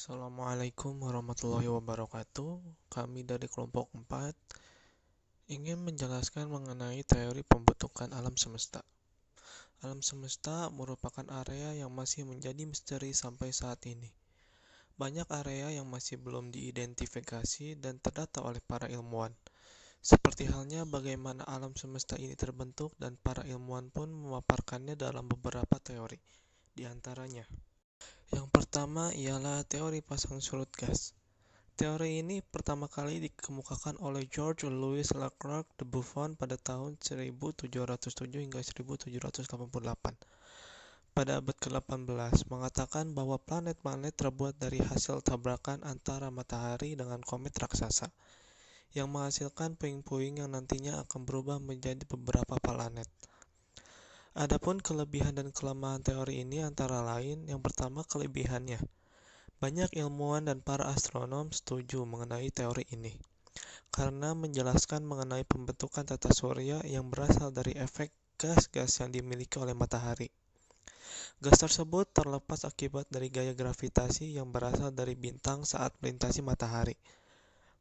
Assalamualaikum warahmatullahi wabarakatuh. Kami dari kelompok 4 ingin menjelaskan mengenai teori pembentukan alam semesta. Alam semesta merupakan area yang masih menjadi misteri sampai saat ini. Banyak area yang masih belum diidentifikasi dan terdata oleh para ilmuwan. Seperti halnya bagaimana alam semesta ini terbentuk dan para ilmuwan pun memaparkannya dalam beberapa teori. Di antaranya, yang pertama ialah teori pasang surut gas. Teori ini pertama kali dikemukakan oleh George Louis Leclerc de Buffon pada tahun 1707 hingga 1788. Pada abad ke-18 mengatakan bahwa planet-planet terbuat dari hasil tabrakan antara matahari dengan komet raksasa yang menghasilkan puing-puing yang nantinya akan berubah menjadi beberapa planet. Adapun kelebihan dan kelemahan teori ini antara lain, yang pertama kelebihannya. Banyak ilmuwan dan para astronom setuju mengenai teori ini, karena menjelaskan mengenai pembentukan tata surya yang berasal dari efek gas-gas yang dimiliki oleh matahari. Gas tersebut terlepas akibat dari gaya gravitasi yang berasal dari bintang saat melintasi matahari.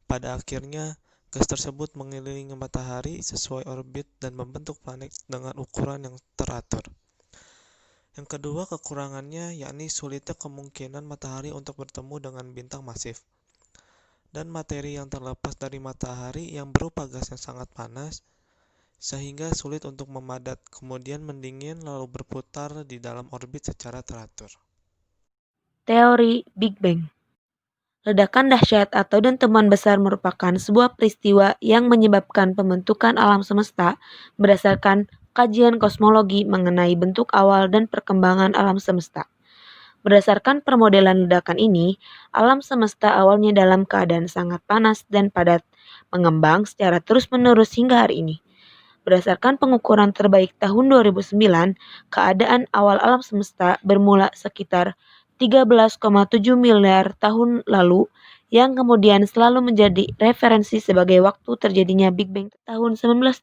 Pada akhirnya, gas tersebut mengelilingi matahari sesuai orbit dan membentuk planet dengan ukuran yang teratur. Yang kedua kekurangannya yakni sulitnya kemungkinan matahari untuk bertemu dengan bintang masif. Dan materi yang terlepas dari matahari yang berupa gas yang sangat panas, sehingga sulit untuk memadat, kemudian mendingin lalu berputar di dalam orbit secara teratur. Teori Big Bang. Ledakan dahsyat atau dentuman besar merupakan sebuah peristiwa yang menyebabkan pembentukan alam semesta berdasarkan kajian kosmologi mengenai bentuk awal dan perkembangan alam semesta. Berdasarkan permodelan ledakan ini, alam semesta awalnya dalam keadaan sangat panas dan padat, mengembang secara terus-menerus hingga hari ini. Berdasarkan pengukuran terbaik tahun 2009, keadaan awal alam semesta bermula sekitar 13,7 miliar tahun lalu, yang kemudian selalu menjadi referensi sebagai waktu terjadinya Big Bang. Tahun 1912,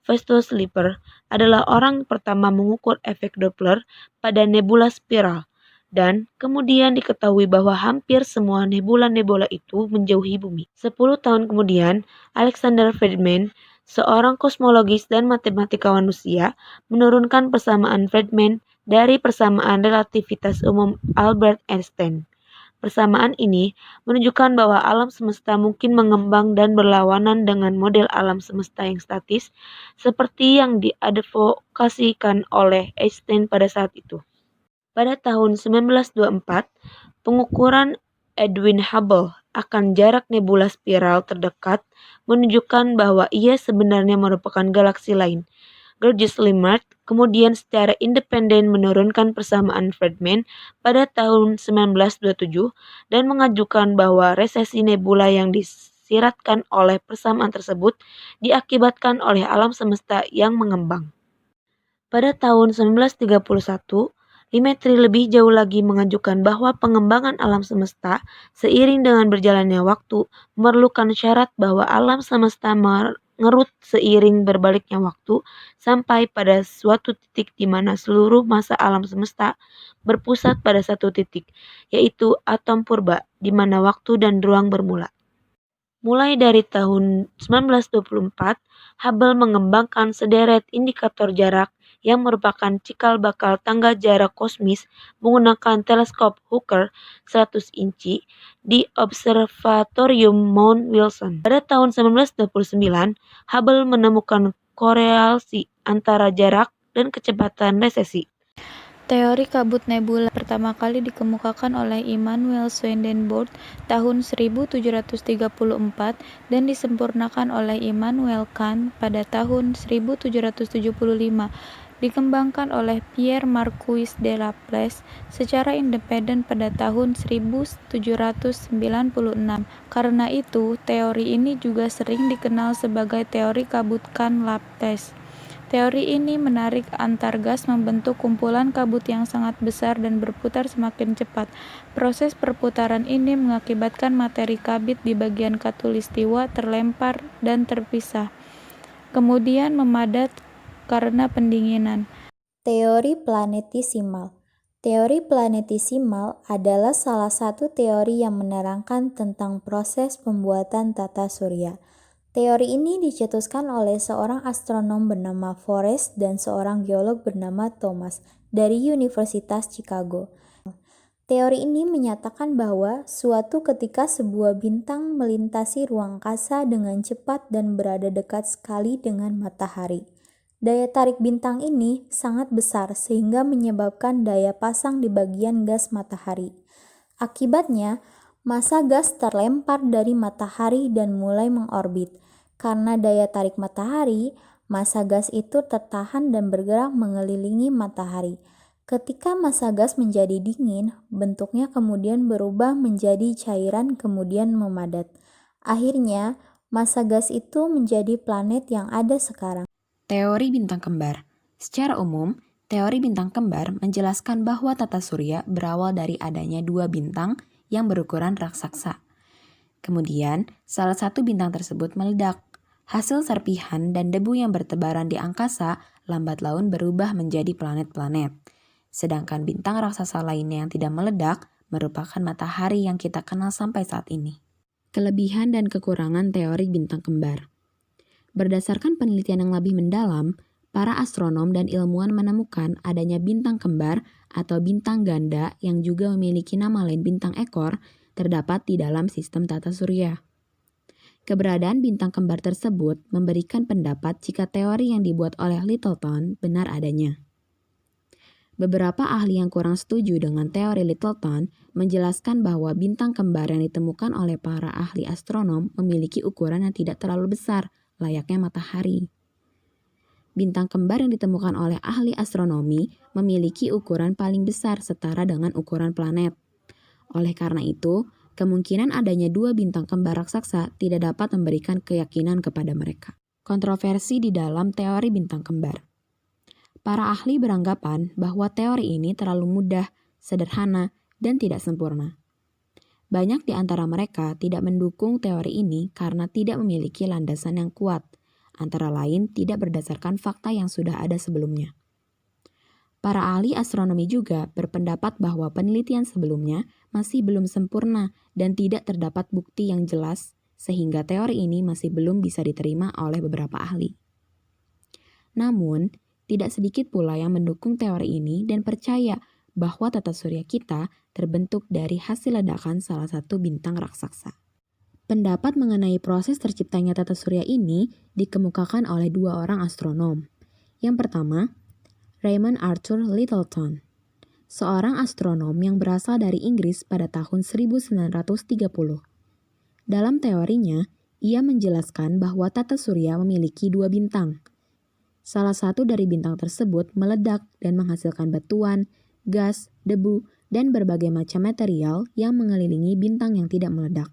Festus Slipper adalah orang pertama mengukur efek Doppler pada nebula spiral, dan kemudian diketahui bahwa hampir semua nebula-nebula itu menjauhi bumi. 10 tahun kemudian, Alexander Friedman, seorang kosmologis dan matematikawan Rusia, menurunkan persamaan Friedman dari persamaan relativitas umum Albert Einstein. Persamaan ini menunjukkan bahwa alam semesta mungkin mengembang dan berlawanan dengan model alam semesta yang statis seperti yang diadvokasikan oleh Einstein pada saat itu. Pada tahun 1924, pengukuran Edwin Hubble akan jarak nebula spiral terdekat menunjukkan bahwa ia sebenarnya merupakan galaksi lain. Georges Lemaître kemudian secara independen menurunkan persamaan Friedman pada tahun 1927 dan mengajukan bahwa resesi nebula yang disiratkan oleh persamaan tersebut diakibatkan oleh alam semesta yang mengembang. Pada tahun 1931, Lemaître lebih jauh lagi mengajukan bahwa pengembangan alam semesta seiring dengan berjalannya waktu memerlukan syarat bahwa alam semesta mengerut seiring berbaliknya waktu sampai pada suatu titik di mana seluruh massa alam semesta berpusat pada satu titik, yaitu atom purba, di mana waktu dan ruang bermula. Mulai dari tahun 1924, Hubble mengembangkan sederet indikator jarak yang merupakan cikal bakal tangga jarak kosmis menggunakan teleskop Hooker 100 inci di Observatorium Mount Wilson. Pada tahun 1929, Hubble menemukan korelasi antara jarak dan kecepatan resesi. Teori kabut nebula pertama kali dikemukakan oleh Immanuel Swedenborg tahun 1734 dan disempurnakan oleh Immanuel Kant pada tahun 1775. Dikembangkan oleh Pierre Marquis de Laplace secara independen pada tahun 1796. Karena itu, teori ini juga sering dikenal sebagai teori kabut Kant-Laplace. Teori ini menarik antar gas membentuk kumpulan kabut yang sangat besar dan berputar semakin cepat. Proses perputaran ini mengakibatkan materi kabut di bagian khatulistiwa terlempar dan terpisah, kemudian memadat karena pendinginan. Teori planetisimal. Teori planetesimal adalah salah satu teori yang menerangkan tentang proses pembuatan tata surya. Teori ini dicetuskan oleh seorang astronom bernama Forrest dan seorang geolog bernama Thomas dari Universitas Chicago. Teori ini menyatakan bahwa suatu ketika sebuah bintang melintasi ruang angkasa dengan cepat dan berada dekat sekali dengan matahari. Daya tarik bintang ini sangat besar sehingga menyebabkan daya pasang di bagian gas matahari. Akibatnya, massa gas terlempar dari matahari dan mulai mengorbit. Karena daya tarik matahari, massa gas itu tertahan dan bergerak mengelilingi matahari. Ketika massa gas menjadi dingin, bentuknya kemudian berubah menjadi cairan kemudian memadat. Akhirnya, massa gas itu menjadi planet yang ada sekarang. Teori bintang kembar. Secara umum, teori bintang kembar menjelaskan bahwa tata surya berawal dari adanya dua bintang yang berukuran raksasa. Kemudian, salah satu bintang tersebut meledak. Hasil serpihan dan debu yang bertebaran di angkasa lambat laun berubah menjadi planet-planet. Sedangkan bintang raksasa lainnya yang tidak meledak merupakan matahari yang kita kenal sampai saat ini. Kelebihan dan kekurangan teori bintang kembar. Berdasarkan penelitian yang lebih mendalam, para astronom dan ilmuwan menemukan adanya bintang kembar atau bintang ganda yang juga memiliki nama lain bintang ekor terdapat di dalam sistem tata surya. Keberadaan bintang kembar tersebut memberikan pendapat jika teori yang dibuat oleh Littleton benar adanya. Beberapa ahli yang kurang setuju dengan teori Littleton menjelaskan bahwa bintang kembar yang ditemukan oleh para ahli astronom memiliki ukuran yang tidak terlalu besar, layaknya matahari. Bintang kembar yang ditemukan oleh ahli astronomi memiliki ukuran paling besar setara dengan ukuran planet. Oleh karena itu, kemungkinan adanya dua bintang kembar raksasa tidak dapat memberikan keyakinan kepada mereka. Kontroversi di dalam teori bintang kembar. Para ahli beranggapan bahwa teori ini terlalu mudah, sederhana, dan tidak sempurna. Banyak di antara mereka tidak mendukung teori ini karena tidak memiliki landasan yang kuat, antara lain tidak berdasarkan fakta yang sudah ada sebelumnya. Para ahli astronomi juga berpendapat bahwa penelitian sebelumnya masih belum sempurna dan tidak terdapat bukti yang jelas, sehingga teori ini masih belum bisa diterima oleh beberapa ahli. Namun, tidak sedikit pula yang mendukung teori ini dan percaya bahwa tata surya kita terbentuk dari hasil ledakan salah satu bintang raksasa. Pendapat mengenai proses terciptanya tata surya ini dikemukakan oleh dua orang astronom. Yang pertama, Raymond Arthur Littleton, seorang astronom yang berasal dari Inggris pada tahun 1930. Dalam teorinya, ia menjelaskan bahwa tata surya memiliki dua bintang. Salah satu dari bintang tersebut meledak dan menghasilkan batuan, gas, debu, dan berbagai macam material yang mengelilingi bintang yang tidak meledak.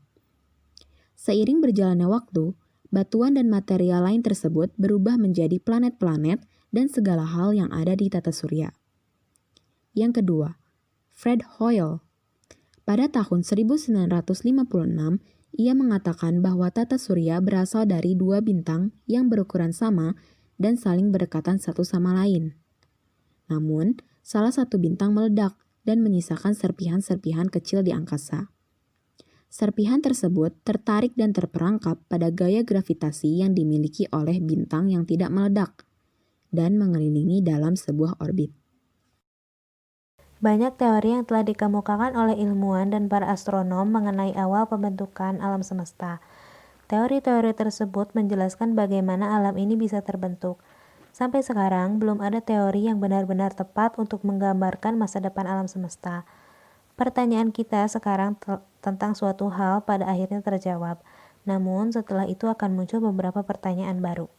Seiring berjalannya waktu, batuan dan material lain tersebut berubah menjadi planet-planet dan segala hal yang ada di tata surya. Yang kedua, Fred Hoyle. Pada tahun 1956, ia mengatakan bahwa tata surya berasal dari dua bintang yang berukuran sama dan saling berdekatan satu sama lain. Namun, salah satu bintang meledak dan menyisakan serpihan-serpihan kecil di angkasa. Serpihan tersebut tertarik dan terperangkap pada gaya gravitasi yang dimiliki oleh bintang yang tidak meledak dan mengelilingi dalam sebuah orbit. Banyak teori yang telah dikemukakan oleh ilmuwan dan para astronom mengenai awal pembentukan alam semesta. Teori-teori tersebut menjelaskan bagaimana alam ini bisa terbentuk. Sampai sekarang, belum ada teori yang benar-benar tepat untuk menggambarkan masa depan alam semesta. Pertanyaan kita sekarang tentang suatu hal pada akhirnya terjawab. Namun, setelah itu akan muncul beberapa pertanyaan baru.